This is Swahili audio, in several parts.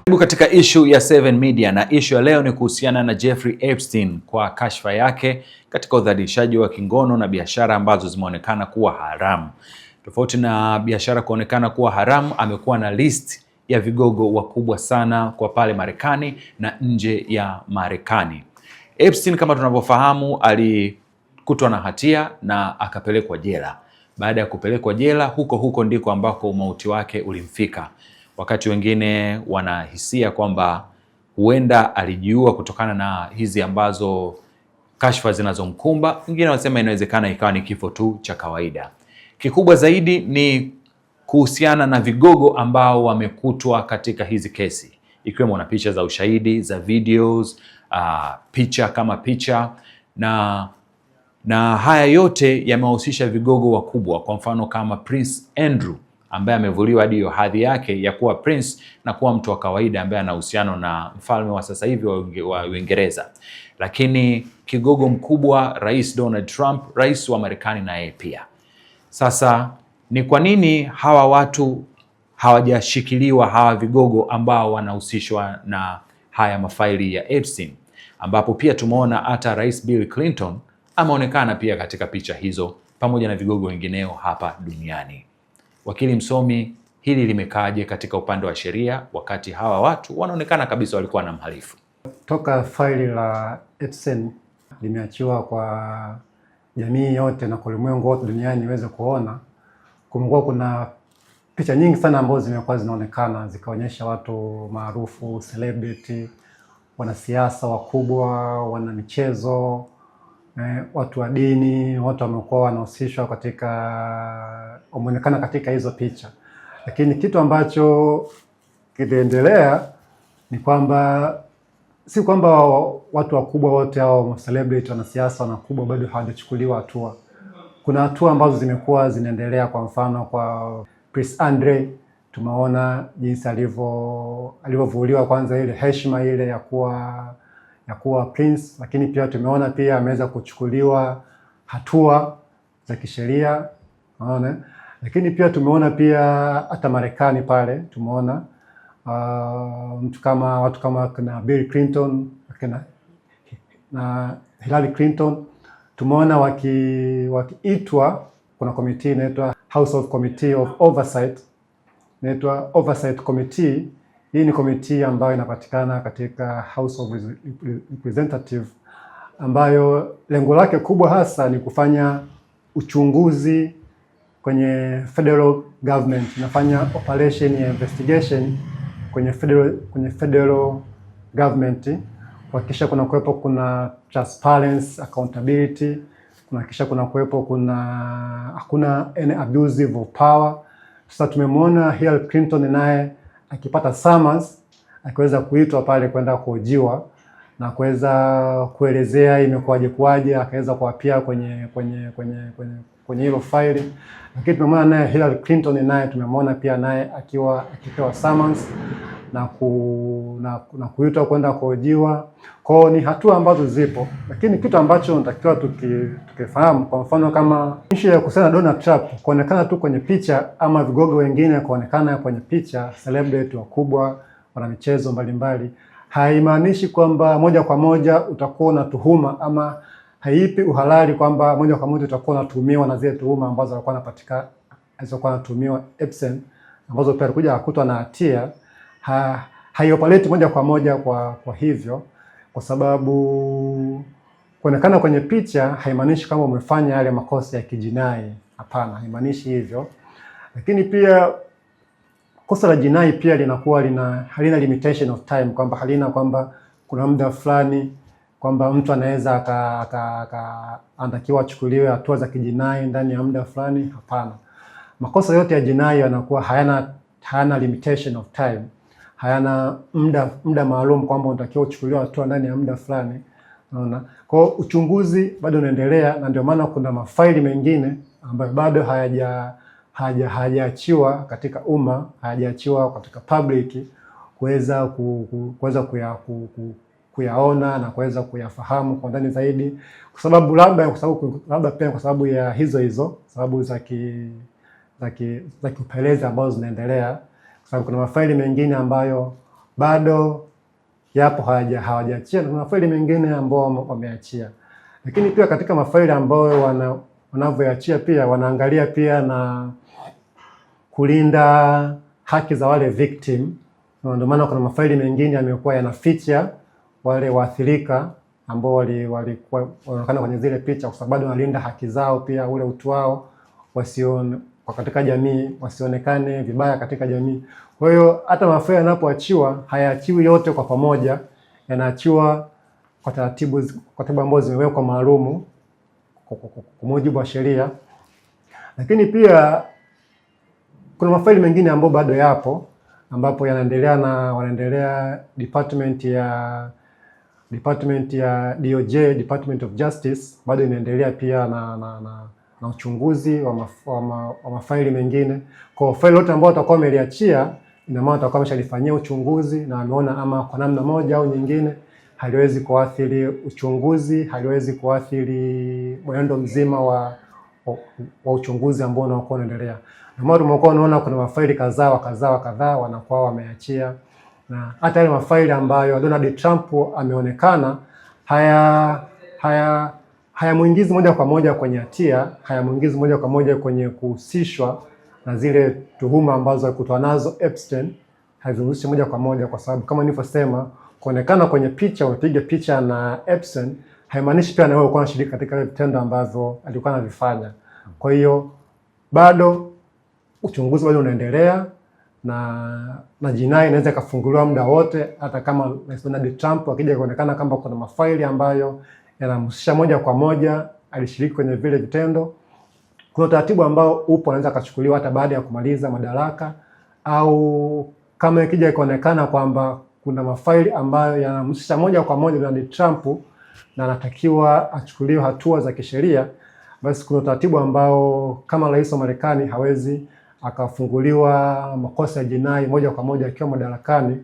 Karibu katika issue ya 7 Media, na issue ya leo ni kuhusiana na Jeffrey Epstein kwa kashfa yake katika udhalilishaji wa kingono na biashara ambazo zimeonekana kuwa haramu. Tofauti na biashara kuonekana kuwa haramu, amekuwa na list ya vigogo wakubwa sana kwa pale Marekani na nje ya Marekani. Epstein kama tunavyofahamu alikutwa na hatia na akapelekwa jela. Baada ya kupelekwa jela, huko ndiko ambako umauti wake ulimfika. Wakati wengine wanahisia kwamba huenda alijiua kutokana na hizi ambazo kashfa zinazomkumba, wengine wanasema inawezekana ikawa ni kifo tu cha kawaida. Kikubwa zaidi ni kuhusiana na vigogo ambao wamekutwa katika hizi kesi, ikiwemo na picha za ushahidi, za videos, picha kama picha, na haya yote yamehusisha vigogo wakubwa. Kwa mfano kama Prince Andrew ambaye amevuliwa hadi hiyo hadhi yake ya kuwa prince na kuwa mtu wa kawaida ambaye ana uhusiano na mfalme wa sasa hivi wa Uingereza. Lakini kigogo mkubwa Rais Donald Trump, rais wa Marekani, na yeye pia. Sasa ni kwa nini hawa watu hawajashikiliwa, hawa vigogo ambao wanahusishwa na haya mafaili ya Epstein, ambapo pia tumeona hata Rais Bill Clinton ameonekana pia katika picha hizo pamoja na vigogo wengineo hapa duniani. Wakili msomi, hili limekaaje katika upande wa sheria wakati hawa watu wanaonekana kabisa walikuwa na mhalifu? Toka faili la Epstein limeachiwa kwa jamii yote na kwa ulimwengu wote duniani iweze kuona, kumekuwa kuna picha nyingi sana ambazo zimekuwa zinaonekana zikaonyesha watu maarufu, celebrity, wanasiasa wakubwa, wana michezo, watu wa dini, watu wamekuwa wanahusishwa wameonekana katika hizo picha. Lakini kitu ambacho kiliendelea ni kwamba si kwamba watu wakubwa wote hao celebrity, wanasiasa wakubwa bado hawajachukuliwa hatua. Kuna hatua ambazo zimekuwa zinaendelea. Kwa mfano kwa Prince Andrew, tumeona jinsi alivyovuliwa kwanza ile heshima ile ya kuwa prince, lakini pia tumeona pia ameweza kuchukuliwa hatua za kisheria, unaona. Lakini pia tumeona pia hata Marekani pale tumeona watu kama kuna Bill Clinton na Hillary Clinton, tumeona wakiitwa. Kuna committee inaitwa House of Committee of Oversight, inaitwa Oversight Committee. Hii ni committee ambayo inapatikana katika House of Representatives, ambayo lengo lake kubwa hasa ni kufanya uchunguzi kwenye federal government, inafanya operation ya investigation kwenye federal government, kuhakikisha kuna transparency, accountability, kuhakikisha hakuna any abusive of power. Sasa tumemwona Hillary Clinton naye akipata summons, akiweza kuitwa pale kwenda kuhojiwa na kuweza kuelezea imekuwaje, akaweza kuapia kwenye hilo faili. Lakini tumemwona naye Hillary Clinton naye tumemwona pia naye akipewa summons na kuitwa kwenda kuhojiwa. Kwa ni hatua ambazo zipo, lakini kitu ambacho natakiwa tukifahamu, kwa mfano kama issue ya kusema Donald Trump kuonekana tu kwenye picha, ama vigogo wengine kuonekana kwenye picha, celebrity wakubwa, wana michezo mbalimbali, haimaanishi kwamba moja kwa moja utakuwa na tuhuma, ama haipi uhalali kwamba moja kwa moja utakuwa unatuhumiwa na zile tuhuma ambazo alikuwa anatuhumiwa Epstein, ambazo pia alikuja akutwa na hatia. Haioperate moja kwa moja kwa hivyo, kwa sababu kuonekana kwenye picha haimaanishi kama umefanya yale makosa ya kijinai. Hapana, haimaanishi hivyo. Lakini pia kosa la jinai pia halina limitation of time, kwamba kwamba kuna muda fulani kwamba mtu anaweza anatakiwa achukuliwe hatua za kijinai ndani ya muda fulani. Hapana. Makosa yote ya jinai yanakuwa hayana limitation of time, hayana muda maalum kwamba unatakiwa uchukuliwe hatua ndani ya muda fulani, unaona. Kwa uchunguzi bado unaendelea, na ndio maana kuna mafaili mengine ambayo bado hayajaachiwa katika umma, hayajaachiwa katika public kuweza kuyaona na kuweza kuyafahamu kwa ndani zaidi, kwa sababu ya hizo sababu za za kiupelelezi ambazo zinaendelea, kwa sababu kuna mafaili mengine ambayo bado yapo hawajaachia, na mafaili mengine ambao wameachia. Lakini pia katika mafaili ambayo wanavyoachia pia wanaangalia pia na kulinda haki za wale victim. Ndio maana kuna mafaili mengine yamekuwa yanaficha wale waathirika ambao walikuwa wanaonekana kwenye zile picha, kwa sababu wanalinda haki zao pia, ule utu wao katika jamii, wasionekane vibaya katika jamii. Kwa hiyo hata mafaili yanapoachiwa hayaachiwi yote kwa pamoja, yanaachiwa kwa taratibu ambazo zimewekwa maalumu kwa mujibu wa sheria. Lakini pia kuna mafaili mengine ambayo bado yapo, ambapo wanaendelea department ya DOJ, Department of Justice, bado inaendelea pia na uchunguzi wa mafaili mengine. Kwa faili lote ambao watakuwa wameliachia, ina maana watakuwa wameshalifanyia uchunguzi na wameona ama kwa namna moja au nyingine haliwezi kuathiri uchunguzi, haliwezi kuathiri mwenendo mzima wa uchunguzi ambao unakuwa unaendelea. Ndio tumekuwa tunaona kuna mafaili kadhaa wanakuwa wameachia, na hata yale mafaili ambayo Donald Trump ameonekana hayamuingizi moja kwa moja kwenye hatia, hayamuingizi moja kwa moja kwenye kuhusishwa na zile tuhuma ambazo alikutwa nazo Epstein, hazihusishi moja kwa moja, kwa sababu kama nilivyosema, kuonekana kwenye picha, unapiga picha na Epstein haimaanishi pia na wewe uko unashiriki katika vitendo ambavyo alikuwa anavifanya. Kwa hiyo bado uchunguzi bado unaendelea, na jinai inaweza kufunguliwa muda wote, hata kama Donald Trump akija kuonekana kama kuna mafaili ambayo yanamhusisha moja kwa moja alishiriki kwenye vile vitendo. Kuna taratibu ambao upo, anaweza kuchukuliwa hata baada ya kumaliza madaraka, au kama ikija kuonekana kwamba kuna mafaili ambayo yanamhusisha moja kwa moja Donald Trump na anatakiwa achukuliwe hatua za kisheria, basi kuna taratibu ambao kama rais wa Marekani hawezi akafunguliwa makosa ya jinai moja kwa moja akiwa madarakani.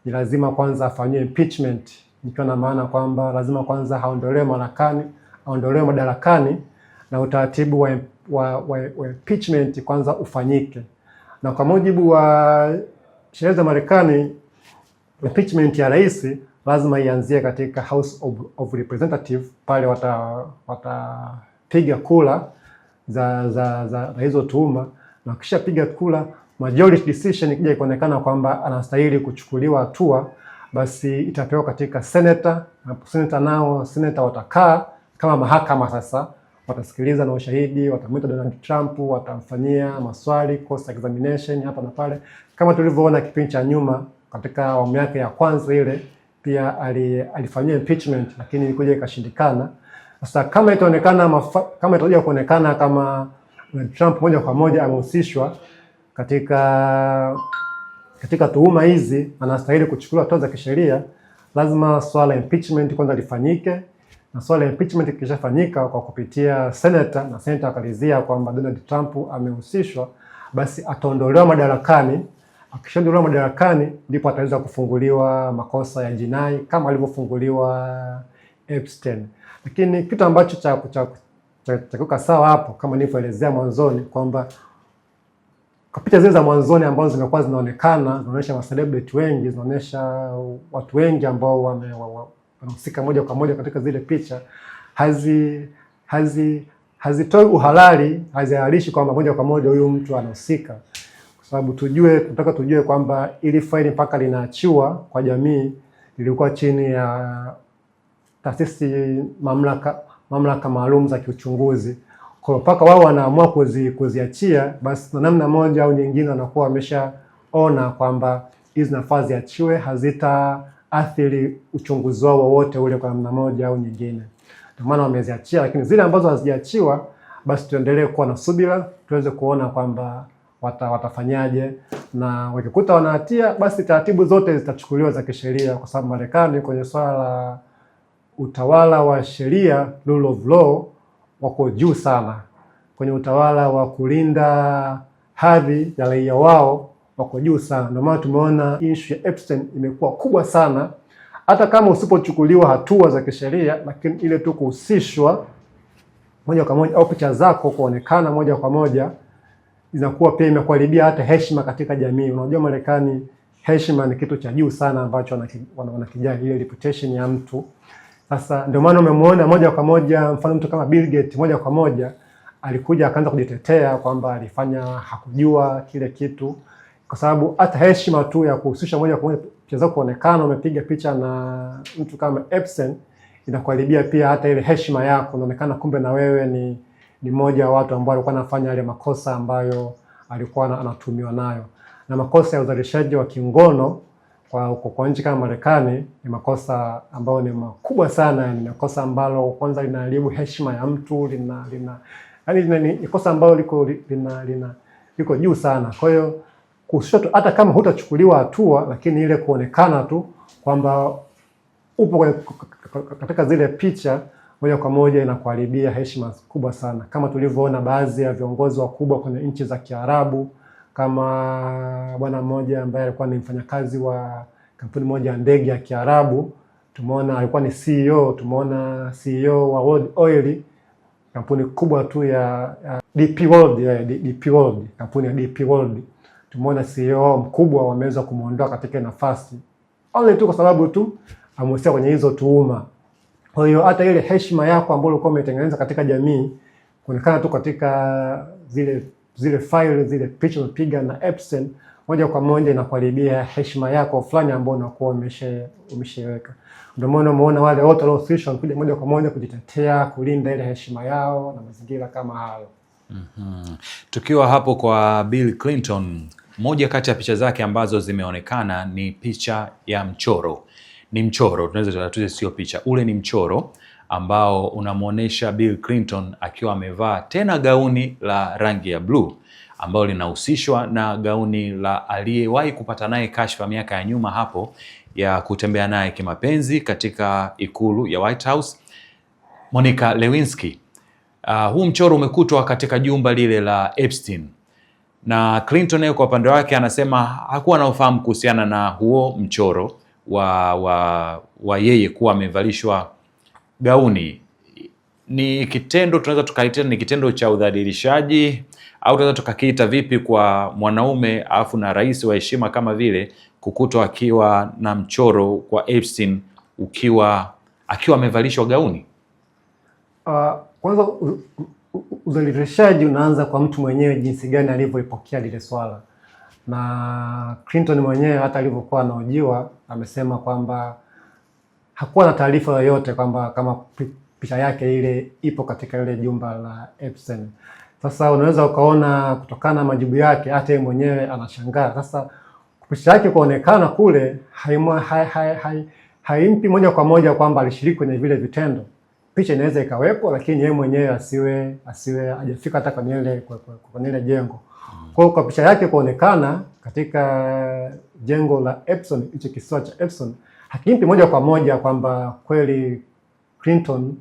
Ni lazima kwanza afanywe impeachment, ikiwa na maana kwamba lazima kwanza aondolewe madarakani na utaratibu wa impeachment kwanza ufanyike. Na kwa mujibu wa sheria za Marekani, impeachment ya rais lazima ianzie katika House of Representatives. Pale watapiga kura za hizo tuhuma, na kisha piga kura, majority decision ikija kuonekana kwamba anastahili kuchukuliwa hatua, basi itapewa katika senator, na senator watakaa kama mahakama. Sasa watasikiliza na ushahidi, watamwita Donald Trump, watamfanyia maswali, cross examination hapa na pale, kama tulivyoona kipindi cha nyuma katika awamu yake ya kwanza ile, pia alifanyia impeachment, lakini ilikuja ikashindikana. Sasa kama itakuja kuonekana kama Trump moja kwa moja amehusishwa katika tuhuma hizi, anastahili kuchukuliwa hatua za kisheria, lazima swala impeachment kwanza lifanyike. Na swala impeachment ikishafanyika kwa kupitia senator, na senator akalizia kwamba Donald Trump amehusishwa, basi ataondolewa madarakani. Akishaondolewa madarakani, ndipo ataweza kufunguliwa makosa ya jinai kama alivyofunguliwa Epstein. Lakini kitu ambacho cha kuka sawa hapo, kama nilivyoelezea mwanzoni, kwamba kwa picha zile za mwanzoni ambazo zimekuwa zinaonyesha ma celebrity wengi, zinaonyesha watu wengi ambao wanahusika moja kwa moja katika zile picha, hazitoi uhalali, hazihalalishi kwamba moja kwa moja huyu mtu anahusika. Kwa sababu tunataka tujue kwamba ili faili mpaka linaachiwa kwa jamii lilikuwa chini ya taasisi mamlaka maalum za kiuchunguzi. Kwa mpaka wao wanaamua kuziachia, basi na namna moja au nyingine wanakuwa wameshaona kwamba hizi nafasi ziachiwe, hazitaathiri uchunguzi wao wowote ule kwa namna moja au nyingine. Ndio maana wameziachia, lakini zile ambazo hazijachiwa, basi tuendelee kuwa na subira, tuweze kuona kwamba watafanyaje, na wakikuta wanahatia, basi taratibu zote zitachukuliwa za kisheria, kwa sababu Marekani kwenye swala la utawala wa sheria, rule of law, wako juu sana. Kwenye utawala wa kulinda hadhi ya raia wao wako juu sana. Ndio maana tumeona issue ya Epstein imekuwa kubwa sana, hata kama usipochukuliwa hatua za kisheria, lakini ile tu kuhusishwa moja kwa moja au picha zako kuonekana moja kwa moja, inakuwa pia imekuharibia hata heshima katika jamii. Unajua Marekani heshima ni kitu cha juu sana ambacho wanakijali, ile reputation ya mtu. Sasa ndio maana umemwona moja kwa moja, mfano mtu kama Bill Gates moja kwa moja alikuja akaanza kujitetea kwamba alifanya hakujua kile kitu, kwa sababu hata heshima tu ya kuhusisha moja kwa moja picha zako kuonekana umepiga picha na mtu kama Epstein inakuharibia pia hata ile heshima yako, unaonekana kumbe na wewe ni mmoja wa watu ambao walikuwa wanafanya yale makosa ambayo alikuwa anatumiwa nayo. Na makosa ya udhalilishaji wa kingono kwa nchi kama Marekani ni makosa ambayo ni makubwa sana, ni makosa ambalo kwanza linaharibu heshima ya mtu, ni kosa ambalo liko juu sana. Kwa hiyo kushoto, hata kama hutachukuliwa hatua, lakini ile kuonekana tu kwamba upo katika zile picha moja kwa moja inakuharibia heshima kubwa sana, kama tulivyoona baadhi ya viongozi wakubwa kwenye nchi za Kiarabu, kama bwana mmoja ambaye alikuwa ni mfanyakazi wa kampuni moja ya ndege ya Kiarabu. Tumeona alikuwa ni CEO, tumeona CEO wa World Oil, kampuni kubwa tu ya DP World, kampuni ya DP World. Tumeona CEO mkubwa wameweza kumuondoa katika nafasi only tu kwa sababu tu amehusika kwenye hizo tuhuma. Kwa hiyo hata ile heshima yako ambayo ulikuwa umetengeneza katika jamii kuonekana tu katika zile file, zile picha umepiga na Epstein, moja kwa moja inakuharibia heshima yako fulani ambayo unakuwa umesheweka. Ndio maana umeona wale wote waliohusishwa wanakuja moja kwa moja kujitetea, kulinda ile heshima yao na mazingira kama hayo. Tukiwa hapo kwa Bill Clinton, moja kati ya picha zake ambazo zimeonekana ni picha ya mchoro. Ni mchoro, tunaweza sio picha. Ule ni mchoro ambao unamuonesha Bill Clinton akiwa amevaa tena gauni la rangi ya blue ambao linahusishwa na gauni la aliyewahi kupata naye kashfa miaka ya nyuma hapo ya kutembea naye kimapenzi katika ikulu ya White House, Monica Lewinsky. Huu mchoro umekutwa katika jumba lile la Epstein, na Clinton yeye kwa upande wake anasema hakuwa na ufahamu kuhusiana na huo mchoro wa yeye kuwa amevalishwa gauni. Ni kitendo, tunaweza tukaita ni kitendo cha udhalilishaji, au tunaweza tukakiita vipi kwa mwanaume afu na rais wa heshima kama vile kukutwa akiwa na mchoro kwa Epstein akiwa amevalishwa gauni? Kwanza udhalilishaji unaanza kwa mtu mwenyewe, jinsi gani alivyoipokea lile swala. Na Clinton mwenyewe hata alivyokuwa anahojiwa amesema kwamba hakuwa na taarifa yoyote kwamba kama picha yake ile ipo katika ile jumba la Epstein. Sasa unaweza ukaona kutokana na majibu yake hata yeye mwenyewe anashangaa. Sasa picha yake kuonekana kule haimpi moja kwa moja kwamba alishiriki kwenye vile vitendo. Picha inaweza ikawepo, lakini yeye mwenyewe asiwe hajafika hata kwenye ile jengo. Kwa picha yake kuonekana katika jengo la Epstein, hicho kisiwa cha Epstein, hakimpi moja kwa moja kwamba kweli Clinton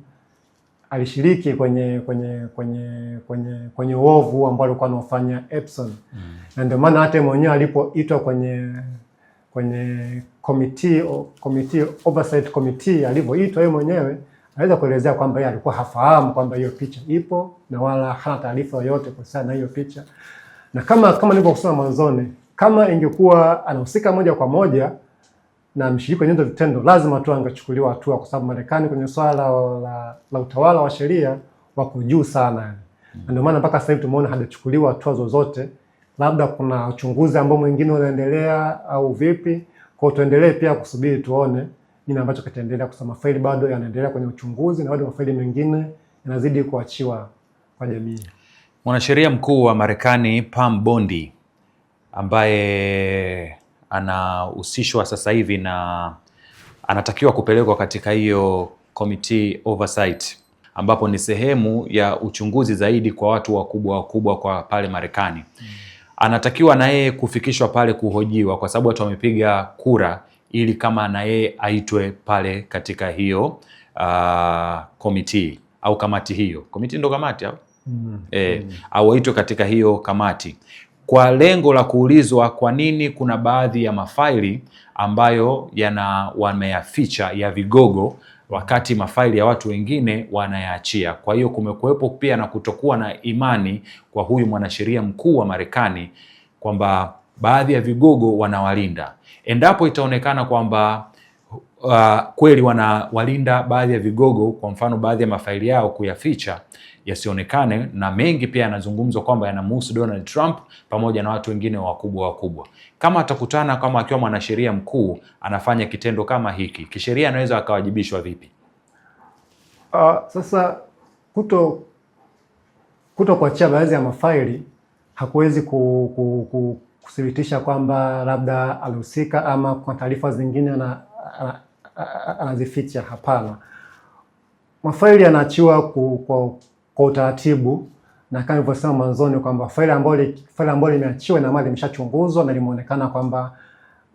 alishiriki kwenye uovu ambao alikuwa anafanya Epstein. Na ndio maana hata mwenyewe alipoitwa kwenye committee oversight committee, alivyoitwa yeye mwenyewe anaweza kuelezea kwamba yeye alikuwa hafahamu kwamba hiyo picha ipo na wala hana taarifa yoyote kuhusiana na hiyo picha. Na kama nilivyosema mwanzoni, kama ingekuwa anahusika moja kwa moja na mshiriki kwenye vitendo, lazima tu angechukuliwa hatua, kwa sababu Marekani kwenye swala la utawala wa sheria wako juu sana. Ndio maana mpaka sasa hivi tumeona hajachukuliwa hatua zozote. Labda kuna uchunguzi ambao mwingine unaendelea au vipi. Kwa tuendelee pia kusubiri tuone nini ambacho kitaendelea, kusema faili bado yanaendelea kwenye uchunguzi na bado mafaili mengine yanazidi kuachiwa kwa jamii. Mwanasheria mkuu wa Marekani Pam Bondi, ambaye anahusishwa sasa hivi na anatakiwa kupelekwa katika hiyo committee oversight, ambapo ni sehemu ya uchunguzi zaidi kwa watu wakubwa kwa pale Marekani. Anatakiwa na yeye kufikishwa pale kuhojiwa, kwa sababu watu wamepiga kura ili kama na yeye aitwe pale katika hiyo committee au kamati hiyo. Committee ndo kamati au? Au aitwe katika hiyo kamati kwa lengo la kuulizwa kwa nini kuna baadhi ya mafaili ambayo wameyaficha ya vigogo, wakati mafaili ya watu wengine wanayaachia. Kwa hiyo kumekuwepo pia na kutokuwa na imani kwa huyu mwanasheria mkuu wa Marekani kwamba baadhi ya vigogo wanawalinda. Endapo itaonekana kwamba kweli wanawalinda baadhi ya vigogo, kwa mfano baadhi ya mafaili yao kuyaficha yasionekane, na mengi pia yanazungumzwa kwamba yanamhusu Donald Trump pamoja na watu wengine wakubwa, kama atakutana kama akiwa mwanasheria mkuu anafanya kitendo kama hiki, kisheria anaweza akawajibishwa vipi? Sasa kuto kuachia baadhi ya mafaili hakuwezi kuthibitisha kwamba labda alihusika ama kwa taarifa zingine anazificha. Hapana, mafaili yanaachiwa kwa utaratibu, na kama nilivyosema mwanzoni kwamba faili ambalo limeachiwa na mali limeshachunguzwa na limeonekana kwamba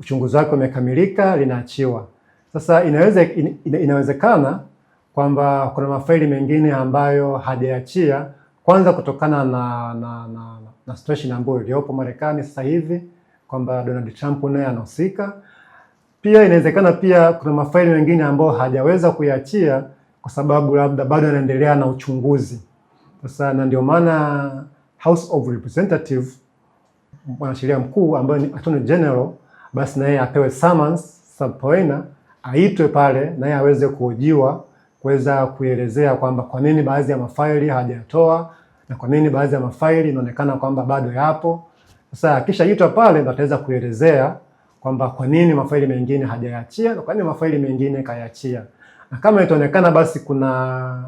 uchunguzi wake umekamilika, linaachiwa. Sasa inawezekana kwamba kuna mafaili mengine ambayo hajaachia, kwanza kutokana na situation ambayo iliyopo Marekani sasa hivi kwamba Donald Trump naye anahusika. Pia inawezekana pia kuna mafaili mengine ambayo hajaweza kuyaachia kwa sababu labda bado anaendelea na uchunguzi. Sasa na ndio maana House of Representatives, mwanasheria mkuu ambaye ni Attorney General, basi naye apewe summons subpoena, aitwe pale naye aweze kuhojiwa, kuweza kuelezea kwamba kwa nini baadhi ya mafaili hajatoa na kwa nini baadhi ya mafaili inaonekana kwamba bado yapo. Sasa akishaitwa pale ndo ataweza kuelezea kwamba kwa nini mafaili mengine hajayaachia na kwa nini mafaili mengine kayaachia. Na kama itaonekana basi kuna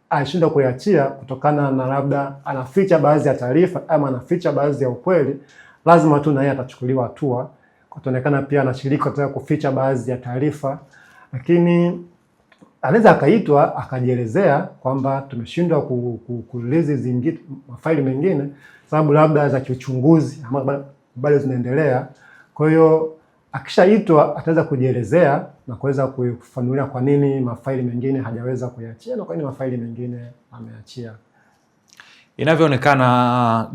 alishinda kuyaachia kutokana na labda anaficha baadhi ya taarifa ama anaficha baadhi ya ukweli, lazima tu naye atachukuliwa hatua. Kutaonekana pia anashiriki katika kuficha baadhi ya taarifa, lakini anaweza akaitwa akajielezea kwamba tumeshindwa kurelease mafaili mengine sababu labda za kiuchunguzi ambazo bado zinaendelea. Kwa hiyo akishaitwa ataweza kujielezea na kuweza kufanulia kwa nini mafaili mengine hajaweza kuyaachia na kwa nini mafaili mengine ameachia. Inavyoonekana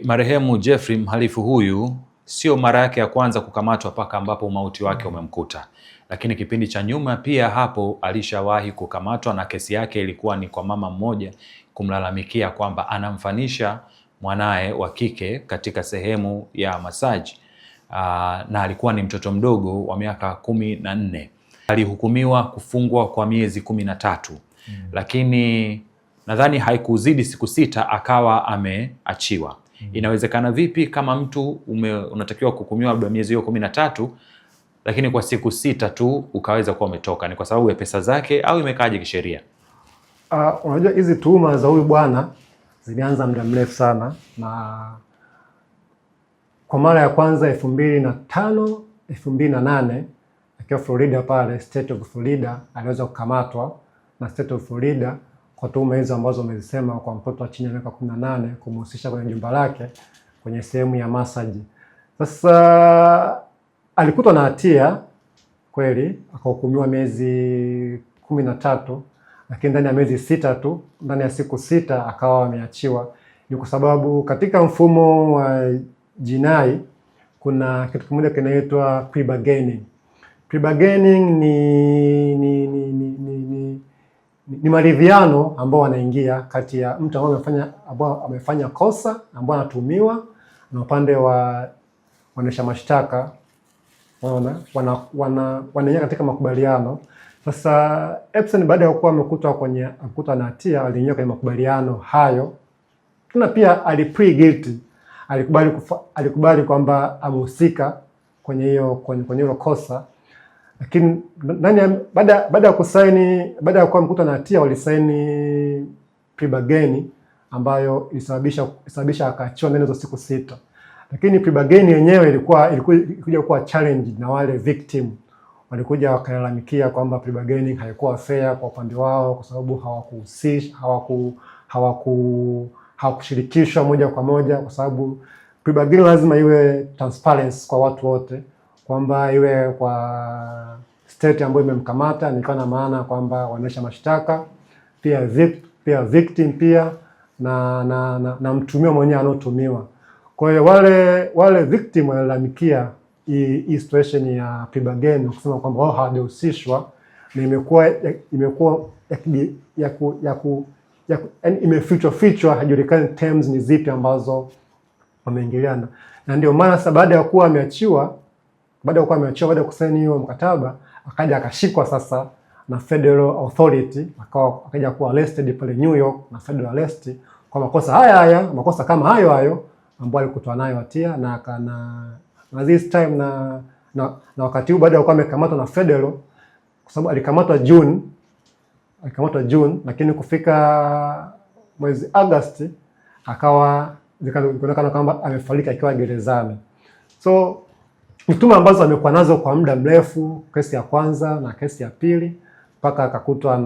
marehemu Jeffrey, mhalifu huyu, sio mara yake ya kwanza kukamatwa paka ambapo mauti wake umemkuta. Lakini kipindi cha nyuma pia hapo alishawahi kukamatwa, na kesi yake ilikuwa ni kwa mama mmoja kumlalamikia kwamba anamfanisha mwanae wa kike katika sehemu ya masaji. Na alikuwa ni mtoto mdogo wa miaka 14. Alihukumiwa kufungwa kwa miezi 13. Lakini nadhani haikuzidi siku 6 akawa ameachiwa. Inawezekana vipi kama mtu unatakiwa kuhukumiwa labda miezi hiyo 13 lakini kwa siku 6 tu ukaweza kuwa umetoka? Ni kwa sababu ya pesa zake au imekaaje kisheria? Unajua hizi tuhuma za huyu bwana zilianza muda mrefu sana, na kwa mara ya kwanza 2005, 2008 akiwa Florida pale State of Florida aliweza kukamatwa na State of Florida kwa tuhuma hizo ambazo umezisema kwa mtoto wa chini ya miaka 18 kumhusisha kwenye jumba lake kwenye sehemu ya massage. Sasa alikutwa na hatia kweli, akahukumiwa miezi 13, lakini ndani ya miezi 6 tu, ndani ya siku 6 akawa ameachiwa. Ni kwa sababu katika mfumo wa jinai kuna kitu kimoja kinaitwa pre-bargaining. Pre-bargaining ni maridhiano ambao wanaingia kati ya mtu ambao amefanya kosa ambao anatuhumiwa na upande wa waendesha mashtaka. Wanaingia katika makubaliano. Sasa Epstein baada ya kuwa amekutwa na hatia aliingia kwenye makubaliano hayo. Tuna pia ali-plead guilty. Alikubali kwamba amehusika kwenye hilo kosa. Lakini baada ya kusaini, baada ya kuwa amekutwa na hatia walisaini pre-bargain ambayo ilisababisha akaachiwa ndani ya siku 6. Lakini pre-bargain yenyewe ilikuja kuwa challenge na wale victim. Walikuja wakalalamikia kwamba pre-bargaining haikuwa fair kwa upande wao kwa sababu hawakushirikishwa moja kwa moja, kwa sababu pre-bargain lazima iwe transparency kwa watu wote, kwamba iwe kwa state ambayo imemkamata, nikiwa na maana kwamba waendesha mashtaka pia victim pia na mtumiwa mwenyewe anotumiwa. Kwa hiyo wale victim walalamikia hii situation ya pre-bargain kusema kwamba wao hawajahusishwa na imekuwa imefichwa, haijulikani terms ni zipi ambazo wameingiliana. Na ndio maana sasa baada ya kuwa ameachiwa, baada ya kusaini hiyo mkataba, akaja akashikwa sasa na Federal Authority, akaja kuwa arrested pale New York na Federal Arrest kwa makosa kama hayo ambayo alikutwa nayo hatia, na this time na wakati huu baada ya kuwa amekamatwa na Federal, kwa sababu alikamatwa June, lakini kufika mwezi August akawa zikaonekana kwamba amefariki akiwa gerezani. So tuhuma ambazo amekuwa nazo kwa muda mrefu, kesi ya kwanza na kesi ya pili, mpaka akakutwa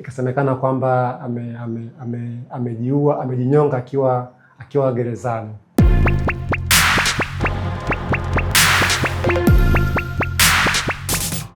ikasemekana kwamba amejinyonga akiwa gerezani.